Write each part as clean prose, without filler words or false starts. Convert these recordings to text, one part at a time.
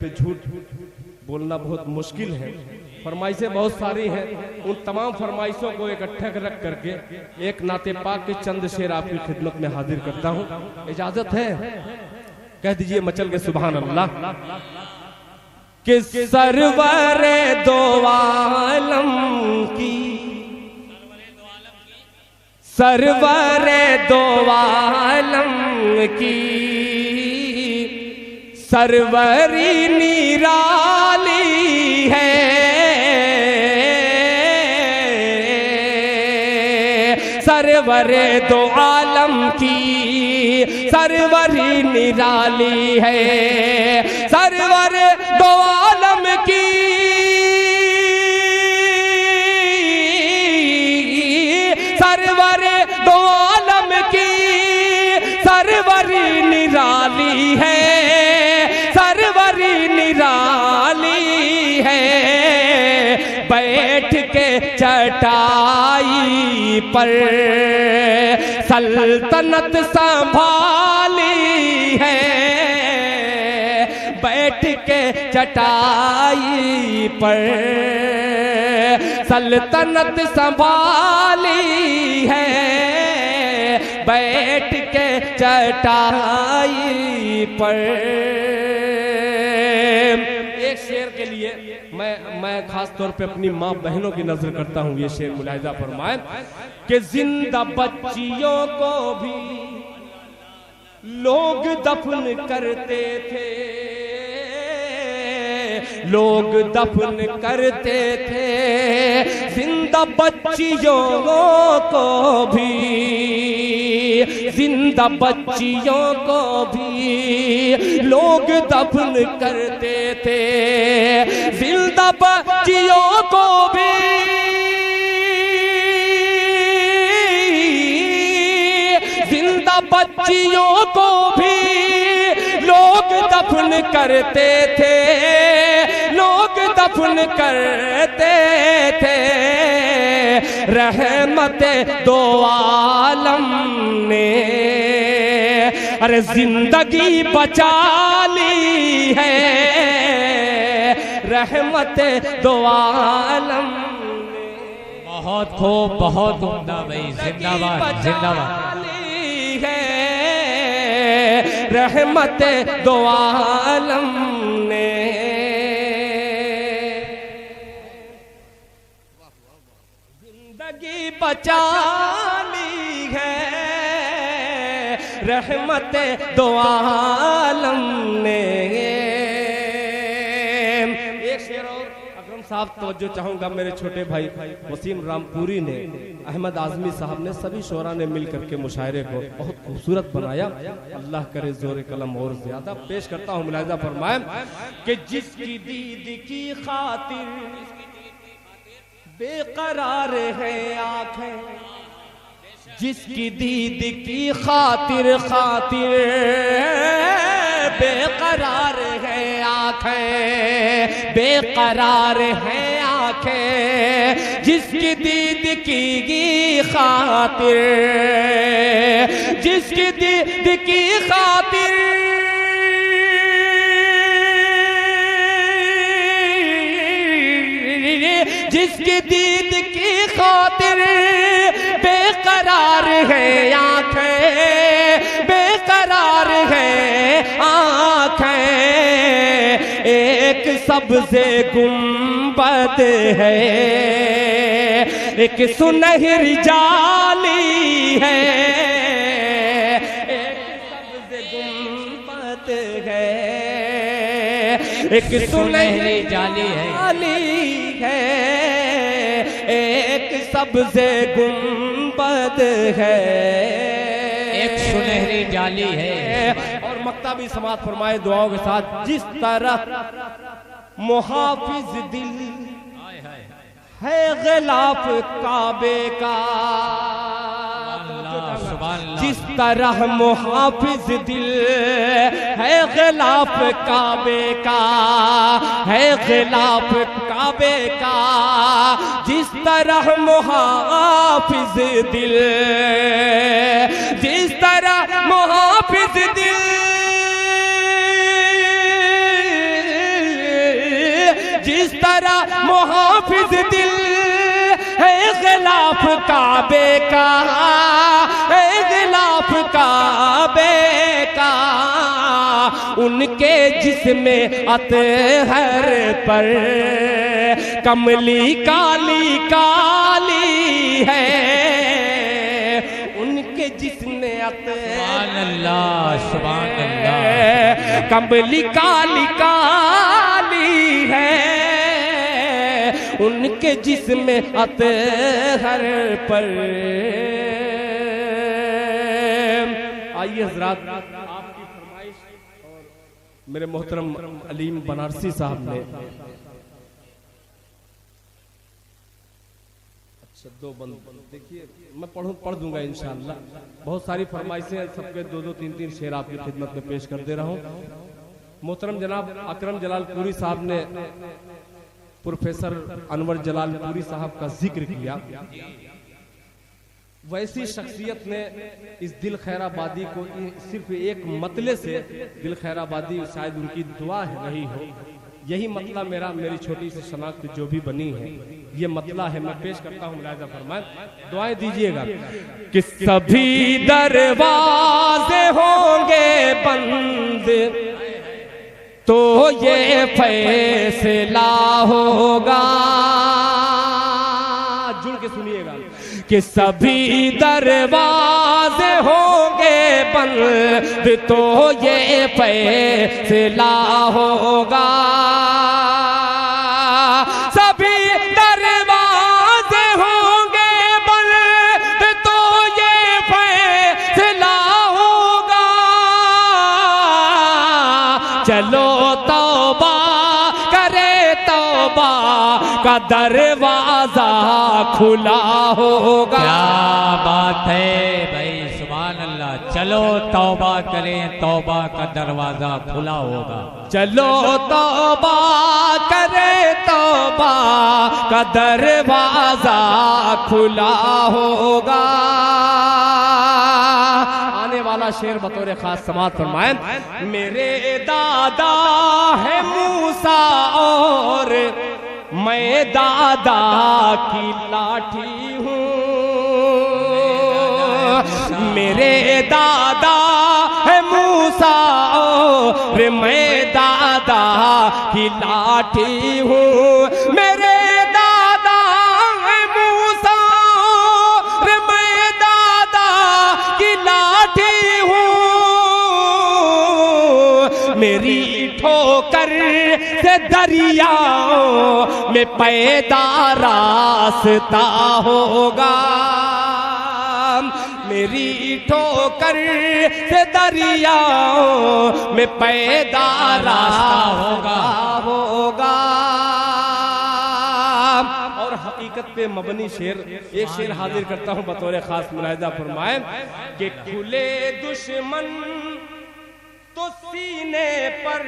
पे झूठ बोलना बहुत मुश्किल है। फरमाइशें बहुत सारी हैं, उन तमाम फरमाइशों को इकट्ठा रख करके एक नाते पाक के चंद शेर आपकी खिदमत में हाजिर करता हूँ। इजाजत है? कह दीजिए मचल के सुभान अल्लाह। कि सरवरे दो आलम की, सरवरे दो आलम की सरवरी निराली है। सरवरे दो आलम की सरवरी निराली है। सरवर दो आलम की सरवर दो आलम की सरवरी निराली है। सरवरी निराली है। बैठ के चटाई पर सल्तनत संभाली है। बैठ के चटाई पर सल्तनत संभाली है। बैठ के चटाई पर। एक शेर के लिए मैं खास तौर पे अपनी माँ बहनों की नजर करता हूँ। ये शेर मुलाहिजा फरमाए कि जिंदा बच्चियों को भी लोग दफन करते थे। लोग दफन करते थे जिंदा बच्चियों को भी। जिंदा बच्चियों को भी लोग दफन करते थे। जिंदा बच्चियों को भी जिंदा बच्चियों को भी लोग दफन करते थे। लोग दफन करते थे। रहमत दो आलम ने अरे जिंदगी बचा ली है। रहमत दो आलम ने बहुत खूब, बहुत उम्दा भाई। जिंदाबाद जिंदाबाद। रहमत दो आलम ने जिंदगी बचा ली है। रहमत दो आलम ने। एक शेर और अकरम साहब तवज्जो चाहूंगा। मेरे छोटे भाई वसीम रामपुरी ने, अहमद आजमी साहब ने, सभी शोरा ने मिल करके मुशायरे को बहुत खूबसूरत बनाया। अल्लाह करे जोर कलम और ज्यादा। पेश करता हूँ मुलाहिजा फरमाए कि जिसकी दीद की खातिर बेकरार है आंखें। जिसकी दीद की खातिर खातिर बेकरार है आंखें। बेकरार है आंखें। जिसकी दीद की खातिर जिसकी दीद की खातिर जिसकी दीद की खातिर बेकरार है आंखें। बेकरार है आंखें। एक सबसे गुंबद है। एक सुनहरी जाली है। एक सबसे गुंबद है। एक सुनहरी जाली है। एक सबसे गुंबद है। एक सुनहरी जाली है। और मक्ता भी समात फरमाए दुआओं के साथ। जिस तरह मुहाफिज दिल है गिलाफ काबे का। जिस तरह मुहाफिज दिल है गिलाफ काबे का। है गिलाफ काबे का। जिस तरह मुहाफिज दिल जिस तरह मुहाफिज दिल जिस तरह मुहाफिज दिल है गिलाफ काबे का, है गिलाफ काबे का, उनके जिस्म अतहर पर कमली काली काली है, उनके जिस्म अतहर सुभान अल्लाह कमली काली काली है, उनके जिस्म अतहर पर। आइए हज़रात, आपकी फरमाइश और मेरे मोहतरम अलीम बनारसी साहब ने दो बंद देखिए, मैं पढ़ दूंगा इंशाअल्लाह। बहुत सारी फरमाइशें, सबके दो दो तीन तीन शेर आपकी खिदमत में पेश कर दे रहा हूँ। मोहतरम जनाब अकरम जलालपुरी साहब ने प्रोफेसर अनवर जलालपुरी साहब का जिक्र किया। वैसी शख्सियत ने इस दिल खैराबादी को सिर्फ एक मतले से, दिल खैराबादी शायद उनकी दुआ रही हो, यही मतला मेरी छोटी सी शनाख्त जो भी बनी है ये मतला है। मैं पेश करता हूँ, मुलाहिजा फरमाएं, दुआएं दीजिएगा कि सभी दरवाजे होंगे बंद तो ये फैसला होगा, जुड़ के सुनिएगा कि सभी दरवाजे होंगे बंद तो ये फैसला होगा, सभी दरवाजे होंगे बंद तो ये फैसला होगा, चलो तौबा करे तौबा का दरवाजा खुला होगा। क्या बात है भाई, सुभान अल्लाह। चलो तौबा करें, तौबा का दरवाजा खुला होगा। चलो तौबा करे तौबा का दरवाजा खुला होगा। आने वाला शेर बतौर खास समात फरमाएं, मेरे दादा है मूसा और मैं दादा की लाठी हूँ, मेरे दादा है मूसा और मैं दादा की लाठी हूँ, मेरे दादा है मूसा और मैं दादा की लाठी हूँ, मेरी ठोकर से दरियाओं में पैदा रास्ता होगा, मेरी ठोकर से दरियाओं में पैदा रास्ता होगा। और हकीकत पे मबनी शेर, एक शेर हाजिर करता हूँ बतौर खास, मुलाहिजा फरमाएं कि खुले दुश्मन तो सीने पर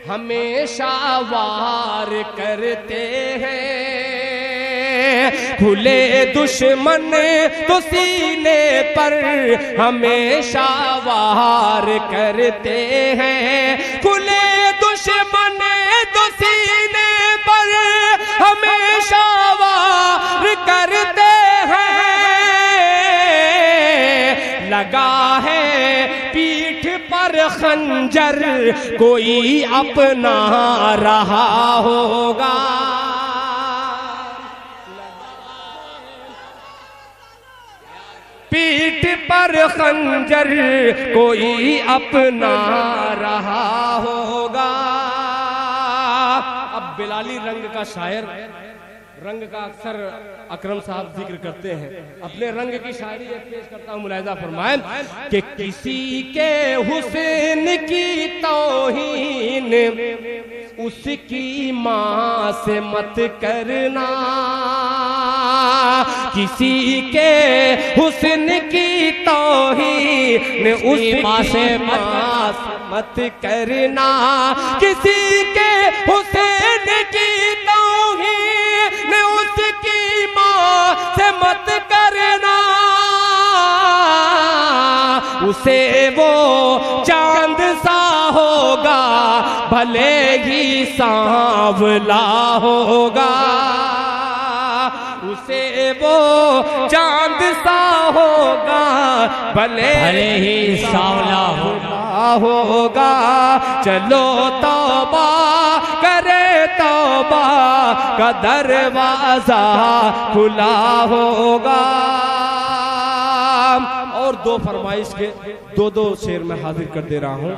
हमेशा वार करते हैं, खुले दुश्मन तो सीने पर हमेशा वार करते हैं, खुले दुश्मन तो सीने पर हमेशा वार करते हैं, लगा है पीठ पर खंजर कोई अपना रहा होगा, पीठ पर खंजर कोई अपना रहा होगा। अब बिलाली रंग का शायर, रंग का अक्सर अकरम साहब जिक्र करते हैं, अपने रंग की शायरी पेश करता हूँ, मुलाहिजा फरमाएं कि किसी के हुस्न की तौहीन उसकी माँ से मत करना, किसी के हुस्न की तौहीन उसकी माँ से मत करना, किसी के हुस्न की तौहीन उसकी माँ से मत करना, उसे वो चांद सा होगा भले ही सांवला होगा, उसे वो चांद सा होगा, भले ही सांवला होगा। चलो तौबा करे, तौबा का दरवाजा खुला होगा। और दो फरमाइश के दो शेर में हाजिर कर दे रहा हूँ।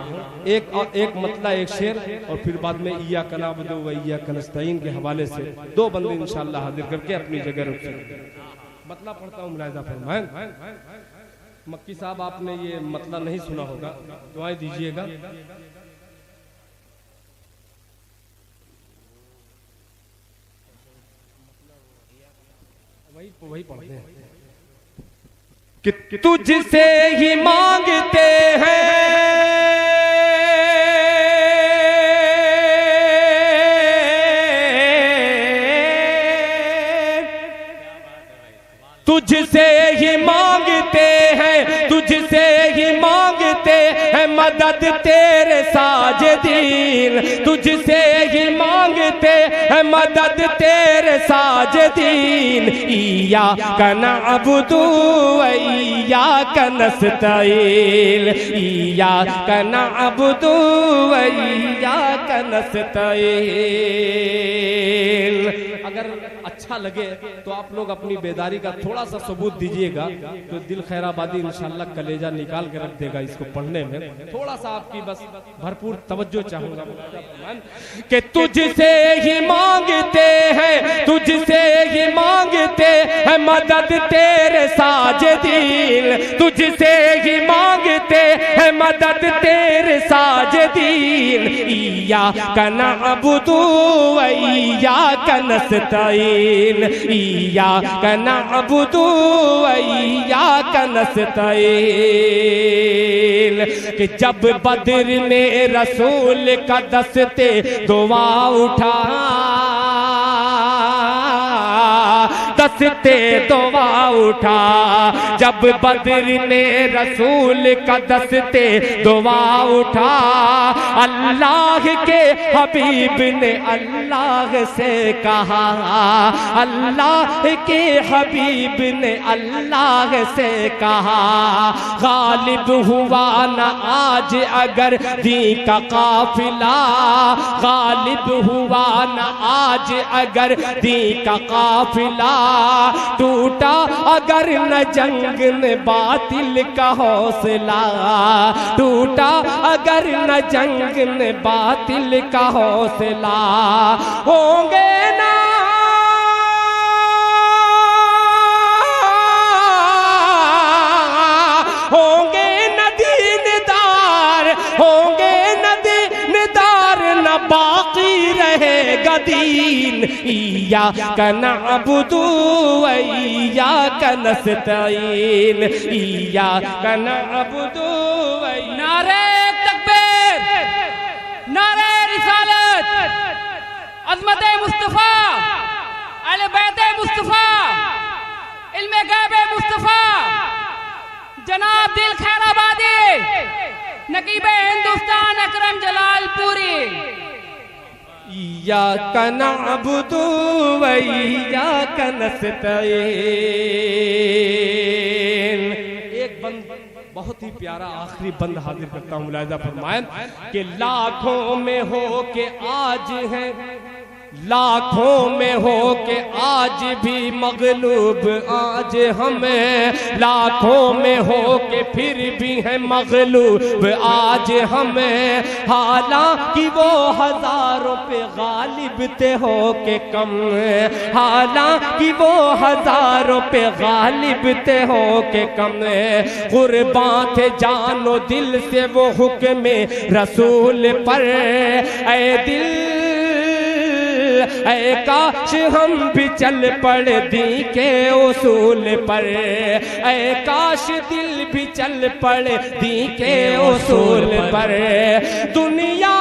एक मतला एक शेर, और फिर बाद में इया कनाबुदु व इया कनस्तईन के हवाले से दो बंदे इंशाअल्लाह हाजिर करके अपनी जगह रुक सकते। मतला पढ़ता हूँ, मुलाहिजा फरमाएं। मक्की साहब आपने ये मतला नहीं सुना होगा, दुआएं दीजिएगा। वही पढ़ते हैं कि तुझसे ही मांगते हैं, तुझसे ही मांगते हैं, तुझसे ही मांगते हैं मदद तेरे साजिदीन, तुझसे ही मांगते हैं मदद तेरे साजिदीन। इय्याका नअबुदु व इय्याका नस्तईन, इय्याका नअबुदु व इय्याका नस्तईन। अगर अच्छा लगे तो आप लोग अपनी बेदारी का थोड़ा सा सबूत दीजिएगा, तो दिल खैराबादी इंशाल्लाह कलेजा निकाल के रख देगा इसको पढ़ने में। थोड़ा सा आपकी बस भरपूर तवज्जो चाहूंगा कि तुझसे ही मांगते हैं, तुझसे ही मांगते हैं मदद तेरे साजिदीन, तुझसे ही मांगते हैं मदद तेरे साजिदीन। इय्याका नअबुदु व इय्याका नस्तईन, इय्याका नअबुदु व इय्याका नस्तईन। कि जब बद्र में रसूल का दस्ते दुआ उठा, दस्ते दुआ उठा, जब बद्र ने रसूल का दस्ते दुआ उठा, अल्लाह के हबीब ने अल्लाह से कहा, अल्लाह के हबीब ने अल्लाह से कहा, गालिब हुआ न आज अगर दीन का काफिला, गालिब हुआ न आज अगर दीन का काफिला, टूटा अगर न जंग में बातिल का हौसला, टूटा अगर न जंग में बातिल का हौसला, होंगे ना होंगे न दीनदार, होंगे न दीनदार, न बाकी रहेगा दीन। इय्याका नअबुदु व इय्याका नस्तईन, इय्याका नअबुदु व नारे तकबीर, नारे रिसालत, अज़मत मुस्तफ़ा, अहले बैत मुस्तफ़ा, इल्मे गैब मुस्तफ़ा, जनाब दिल खैराबादी, नकीब हिंदुस्तान अकरम जलालपुरी। इय्याका नअबुदु व इय्याका नस्तईन। एक बंद बहुत ही प्यारा आखिरी बंद हाजिर करता हूँ, मुलाहिजा फरमाएं कि लाखों में हो के आज है, लाखों में हो के आज भी मगलूब आज हमें, लाखों में हो के फिर भी है मगलूब आज हमें। हालांकि वो हजारों पे गालिब ते हो के कम, हालांकि वो हजारों पे गालिब ते हो के कम, कुर्बान थे जानो दिल से वो हुक्म रसूल पर। ऐ दिल ऐ काश हम भी चल पड़े दी के उसूल पर, ऐ काश दिल भी चल पड़े दी के उसूल पर। दुनिया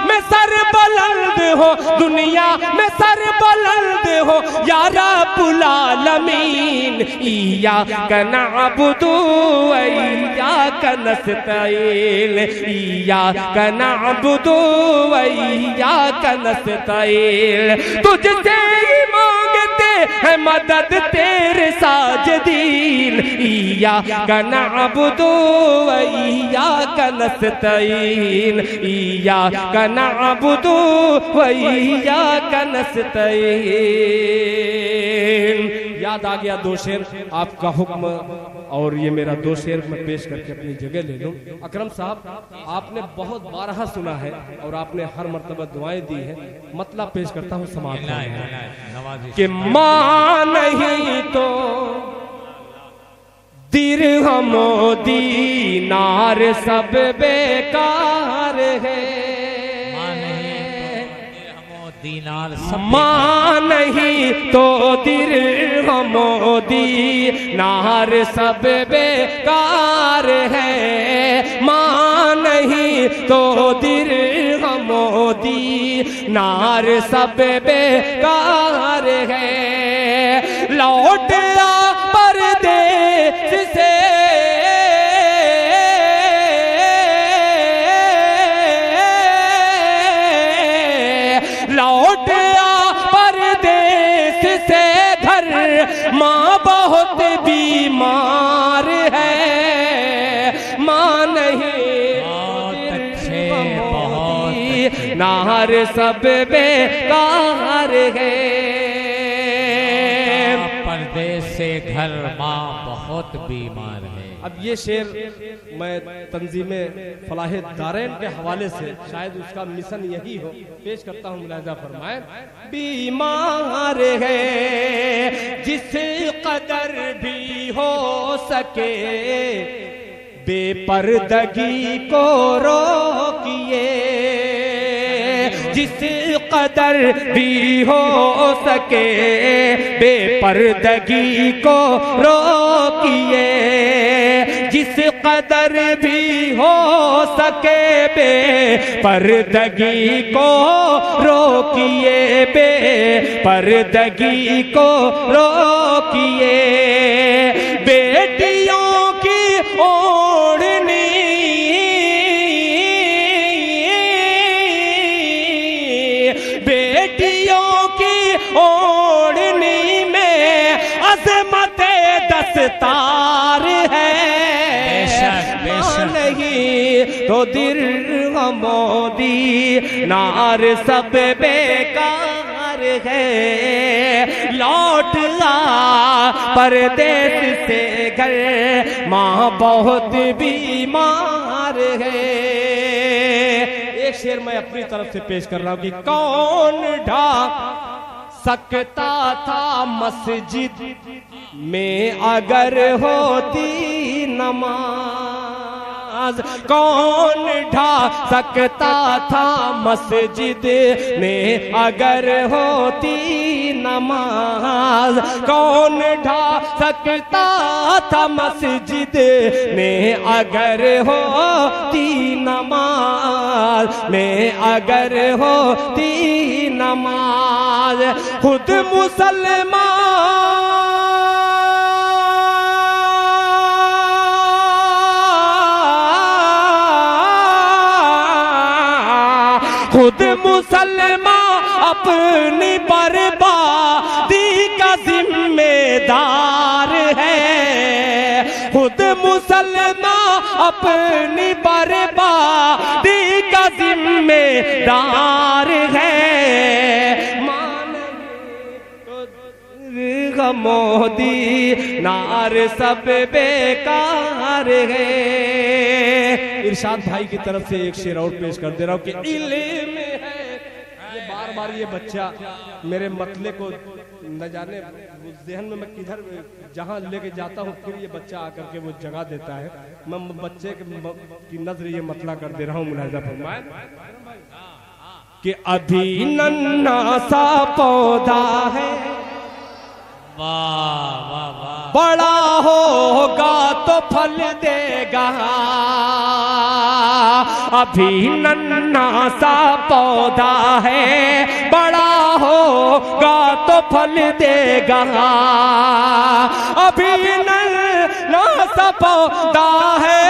में सर बुलंद हो, दुनिया में सर बुलंद हो, या रब रब्बुल आलमीन इय्याका नअबुदु व इय्याका नस्तईन इय्याका नअबुदु व इय्याका नस्तईन तुझसे ही मांगते हैं मदद तेरे साजिदीन इय्याका नअबुदु व इय्याका नस्तईन इय्याका नअबुदु व इय्याका नस्तईन। याद आ गया दो शेर, आपका हुक्म और ये मेरा दो शेर मैं पेश करके अपनी जगह ले लूं। अकरम साहब, आपने बहुत बारहा सुना है और आपने हर मर्तबा दुआएं दी है, मतलब पेश करता हूँ समाज कि माँ नहीं तो दिरहमो दीनार सब बेकार है, माँ नहीं तो दिरहमो दीनार सब बेकार है, माँ नहीं तो दिरहमो दीनार सब बेकार है। लौट आ परदेस से लौट आ परदेस से घर, माँ बहुत बीमार है, माँ नहीं नार सब बेकार है। परदेस से घर, माँ बहुत बीमार है। अब ये शेर मैं तंजीमे फलाहे दारैन के हवाले से, शायद उसका मिशन यही हो, पेश करता हूँ, मुलाहिजा फरमाए। बीमार है जिस कदर भी हो सके, बेपर्दगी को रोकिए, जिस कदर भी हो सके बेपर्दगी को रोकिए, जिस कदर भी हो सके बेपर्दगी को रोकिए, बेपर्दगी को रोकिए। बेटियों की ओढ़नी बेटियों की ओढ़नी में अज़मत दस्तार है, नहीं तो दिरहमो दीनार सब बेकार है। लौट आ परदेस से घर, माँ बहुत बीमार है। एक शेर मैं अपनी तरफ से पेश कर रहा हूँ कि कौन ढाक सकता था मस्जिद में अगर होती नमाज, कौन ढा सकता था मस्जिद में अगर होती नमाज, कौन ढा सकता था मस्जिद में अगर होती नमाज, में अगर होती नमाज। खुद मुसलमान खुद मुसलमान अपनी बर्बादी का जिम्मेदार है, खुद मुसलमान अपनी बर्बादी का जिम्मेदार है। मोदी नार सब बेकार है। इरशाद भाई की तरफ से एक शेर और पेश कर दे रहा हूँ कि इल्म है। ये बार बार ये बच्चा मेरे मतले को न जाने जहन में मैं किधर जहाँ लेके जाता हूँ, फिर ये बच्चा आकर के वो जगह देता है। मैं बच्चे की नजर ये मतला कर दे रहा हूँ, मुलाहिजा फरमाए कि अभी नन्हा सा पौधा है, वाह वाह वाह, बड़ा होगा तो फल देगा, अभी नन्हा सा पौधा है, बड़ा होगा तो फल देगा, अभी नन्हा सा पौधा है,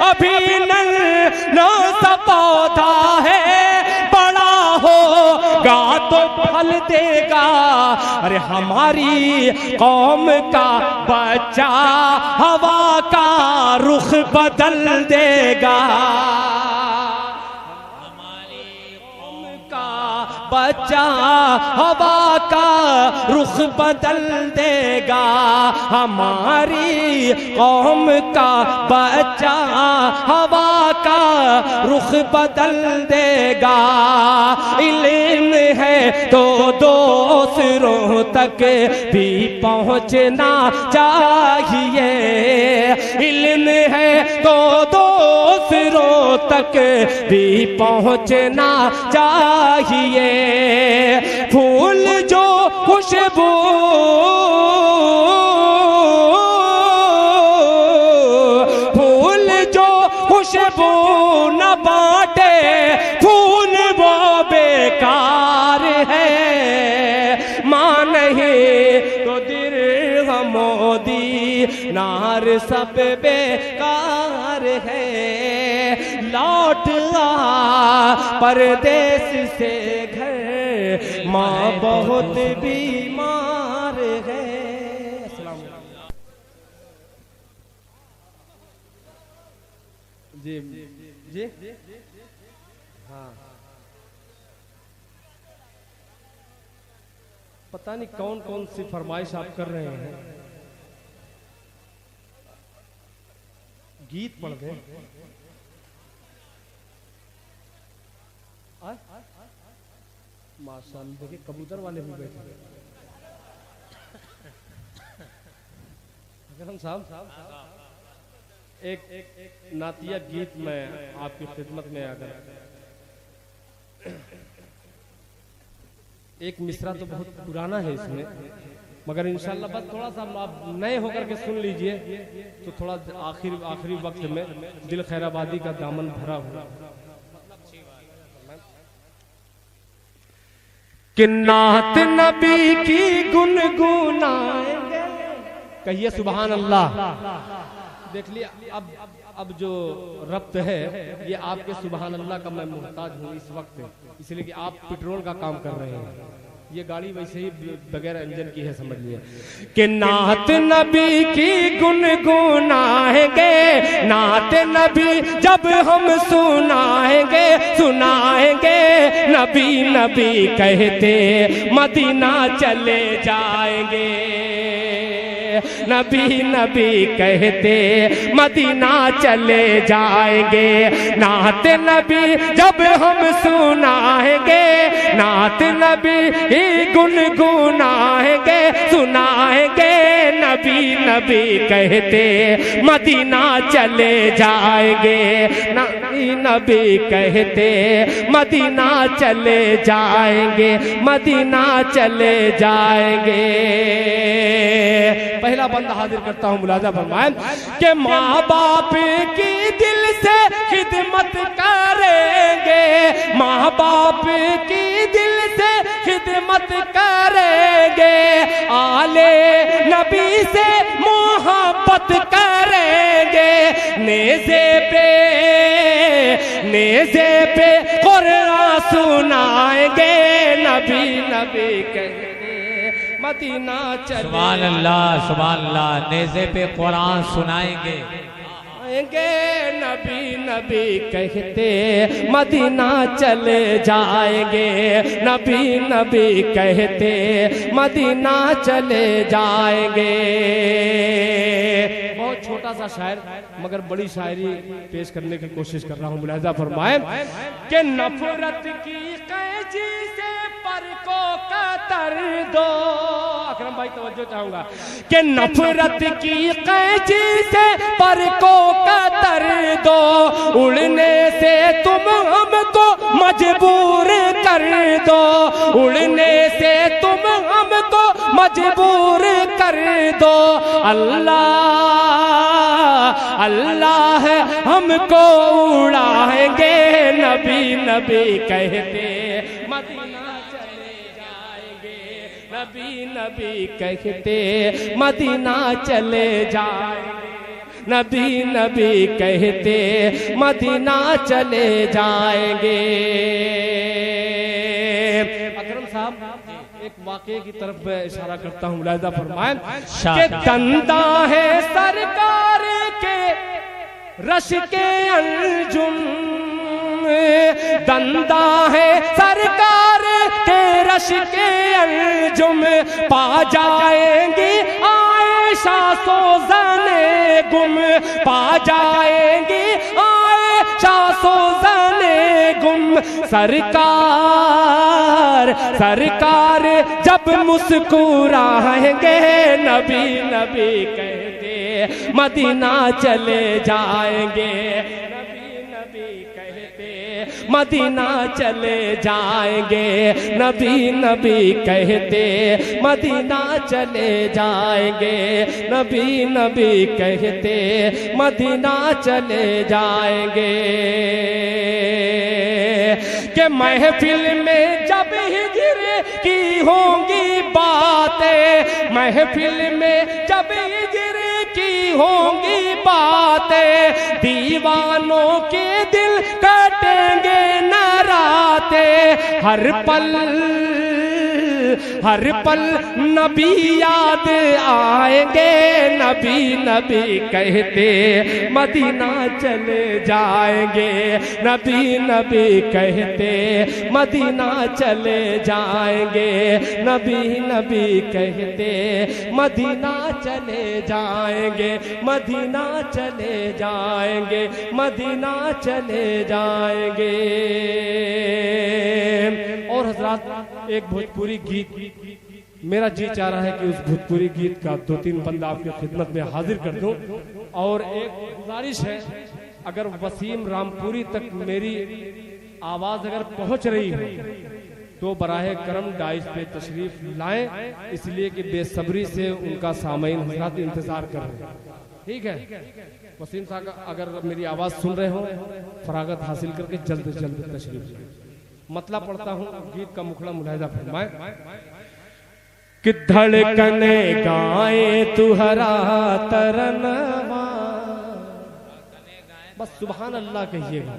अभी नन्हा सा पौधा है, बड़ा होगा तो फल देगा। अरे हमारी कौम का बच्चा हवा का रुख बदल देगा, हमारी कौम का बच्चा हवा का रुख बदल देगा, हमारी कौम का बच्चा हवा का रुख बदल देगा। इल्म है तो दूसरों तक भी पहुंचना चाहिए, इल्म है तो दूसरों तक भी पहुंचना चाहिए। फूल जो खुशबू खुशबू न बांटे, फूल वो बेकार है, मां नहीं तो दिरहम मोदी नार सब बेकार है। लौट आ परदेश से घर, माँ बहुत बीमार है। जी जी हाँ, पता नहीं कौन कौन सी फरमाइश आप कर रहे हैं। गीत पढ़ दें, माशाअल्लाह, देखिए कबूतर वाले भी बैठे। अगर हम साहब एक नातिया गीत में आपकी खिदमत में अगर एक मिसरा तो बहुत पुराना है इसमें, मगर इंशाल्लाह बस थोड़ा सा आप नए होकर के सुन लीजिए तो थोड़ा आखिरी वक्त में दिल खैराबादी का दामन भरा हुआ। कि नात नबी की गुनगुनाएंगे, कहिए सुभान अल्लाह। देख लिया, अब जो रब्त है ये आपके सुभान अल्लाह का मैं मोहताज हूँ इस वक्त, इसलिए कि आप पेट्रोल का काम कर रहे हैं, ये गाड़ी वैसे ही बगैर इंजन की है, समझ लिया। कि नात नबी की गुनगुनाएंगे, नात नबी जब हम सुनाएंगे, सुनाएंगे नबी नबी कहते मदीना चले जाएंगे, नबी नबी कहते मदीना चले जाएंगे। नात नबी जब हम सुनाएंगे, नात नबी ही गुनगुनाएंगे, सुनाएंगे नबी नबी कहते मदीना चले जाएंगे, नबी नबी कहते मदीना चले जाएंगे, मदीना चले जाएंगे। पहला बंदा हाजिर करता हूं, मुलाजा फरमाएं कि माँ बाप की दिल से खिदमत करेंगे, माँ बाप की दिल से खिदमत करेंगे, आले नबी से मोहब्बत करेंगे, नेज़े पे कुरान सुनाएंगे, नबी नबी कहेंगे मदीना चले। सुभान अल्लाह, नेज़े पे कुरान सुनाएंगे, नबी नबी कहते मदीना चले जाएंगे, नबी नबी कहते मदीना चले जाएंगे। बहुत छोटा सा शायर मगर बड़ी शायरी पेश करने की कोशिश कर रहा हूँ, मुलाहिजा फरमाएं कि नफरत की कैची से पर को कतर दो, अकरम भाई भाई तवज्जो चाहूंगा कि नफरत की कैची से पर को कतर दो, उड़ने से तुम हमको मजबूर कर दो, उड़ने से तुम हमको मजबूर कर दो। अल्लाह अल्लाह हमको उड़ाएंगे, नबी नबी कहते मदीना चले जाएंगे, नबी नबी कहते मदीना चले जाएंगे, नबी नबी कहते मदीना चले जाएंगे। अकरम साहब एक वाक़े की तरफ मैं इशारा करता हूँ, मुलाहिज़ा फरमाएं कि दंदा है सरकार के रश के अंजुम, दंदा है सरकार के रश के अंजुम, पा जाएंगी आयशा सोज़ने गुम, पा जाएंगी आयशा सोज़ने गुम। सरकार सरकार जब मुस्कुराएंगे, नबी नबी कहते मदीना चले जाएंगे, नबी नबी कहते मदीना चले जाएंगे, नबी नबी कहते मदीना चले जाएंगे, नबी नबी कहते मदीना चले जाएंगे। कि महफिल में जब हिजर की होंगी बातें, महफिल में जब हिजर की होंगी बातें, दीवानों के दिल कटेंगे न रातें, हर पल नबी याद आएंगे, नबी नबी कहते मदीना चले जाएंगे, नबी नबी कहते मदीना चले जाएंगे, नबी नबी कहते मदीना चले जाएंगे, मदीना चले जाएंगे, मदीना चले जाएंगे। और हजरात एक भोजपुरी गीत मेरा जी चाह रहा है कि उस भोजपुरी गीत का 2-3 बंदा आपकी खिदमत में हाजिर कर दूं। और एक गुजारिश है, अगर वसीम रामपुरी तक मेरी आवाज अगर पहुंच रही है तो बराहे करम डाइस पे तशरीफ लाएं, इसलिए कि बेसब्री से उनका सामईन हजरात इंतजार कर रहे हैं। ठीक है, वसीम साहब अगर मेरी आवाज सुन रहे हो, फरागत हासिल करके जल्द से जल्द तशरीफ लाएं। मतलब पढ़ता हूँ गीत का मुखड़ा, मुलाहिजा फरमाएं कि धड़कने गाए तुहरा तरनवा, बस सुभान अल्लाह कहिएगा।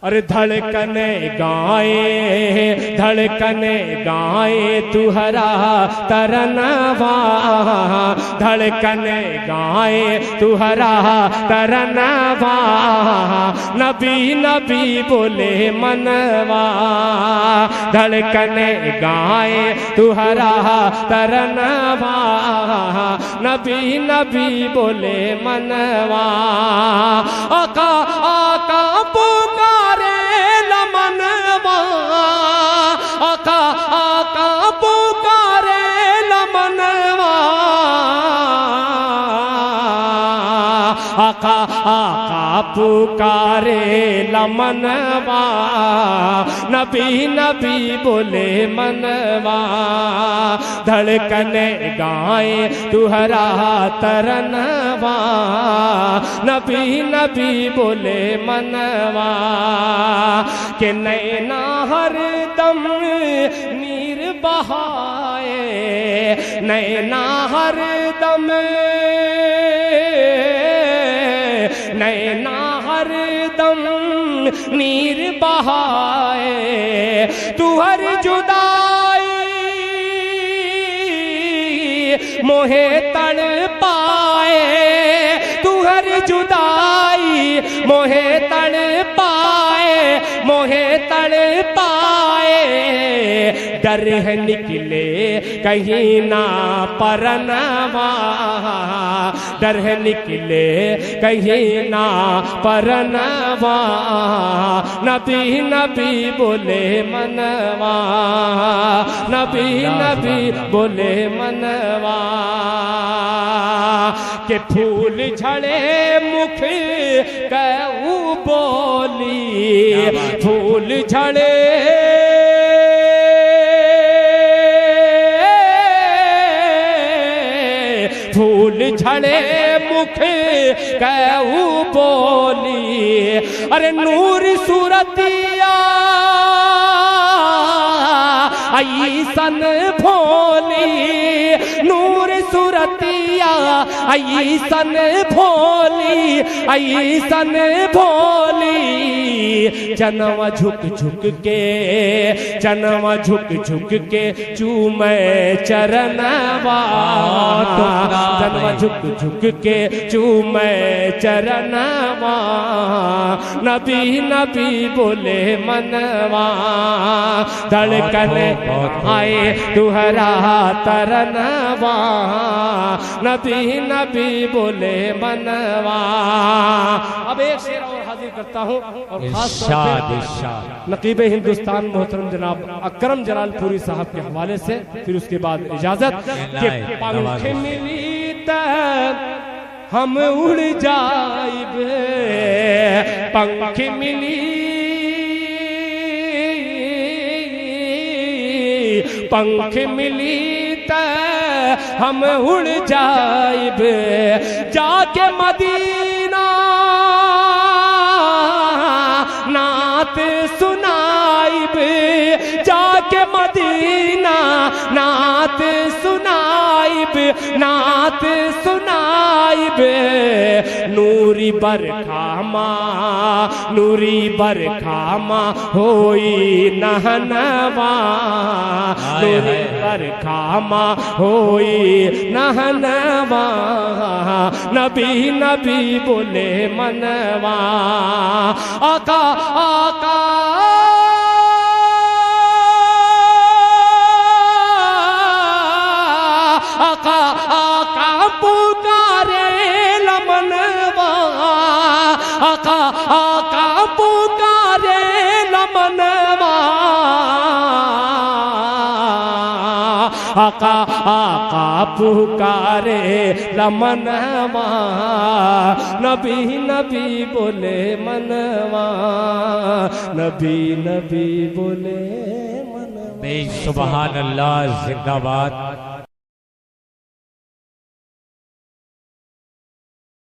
अरे धड़कने गाए तुहरा तरनवा, धड़कने गाए तुहरा तरनवा, नबी नबी बोले मनवा, धड़कने गाए तुहरा तरनवा, नबी नबी बोले मनवा। आका आका पुकारे लमनवा, आका आका पुकारे लमनवा, आका आका पुकारे लमनवा, नबी नबी बोले मनवा, धड़कने गाए तुहरा तरनवा, नबी नबी बोले मनवा। के नैना हर दम नीर बहाए, नैना हर दम, नैना हर दम नीर बहाए, तू हर जुदाई मोहे तड़ पाए, तू हर जुदाई मोहे तड़ पाए, मोहे तड़ पाए, डर है निकले कहीं ना परनवा, डर है निकले कहीं ना परनवा, नबी नबी बोले मनवा, नबी नबी बोले मनवा, के फूल झड़े मुख कहूँ बोली, फूल झड़े फूल झड़े मुख कहूँ बोली, अरे नूर सूरतिया ऐसन भोली, नूर सूरतिया ऐसन भोली, ऐसन भोली, जनवा झुक झुक के, जनवा झुक झुक के चूमे चरणवा, जनवा झुक झुक के चूमे चरणवा, नबी नबी बोले मनवा, धड़कन आए तुहरा तरनवा, नबी नबी बोले मनवा। अब एक शेर और हाजिर करता हूँ और खास तौर पे नकीब हिंदुस्तान मोहतरम जनाब अकरम जलालपुरी साहब के हवाले से, फिर उसके बाद इजाजत के पंख मिली त हम उड़ जाइबे, पंख मिली पंख मिली त हम उड़ जाइब, जाके मदीना नात सुनाइब, जाके मदीना नात सुनाइब, नात सुनाइब, नूरी बरखामा, नूरी बरखामा होई नहनवा, नूरी बरखामा होई नहनवा, नबी नबी बोले मनवा, आका आका आका आका पुकारे लमनवा, आका आका पुकारे लमनवा, आका आका पुकारे लमनवा, नबी नबी बोले मनवा, नबी नबी बोले मनवा। सुभान अल्लाह, जिंदाबाद।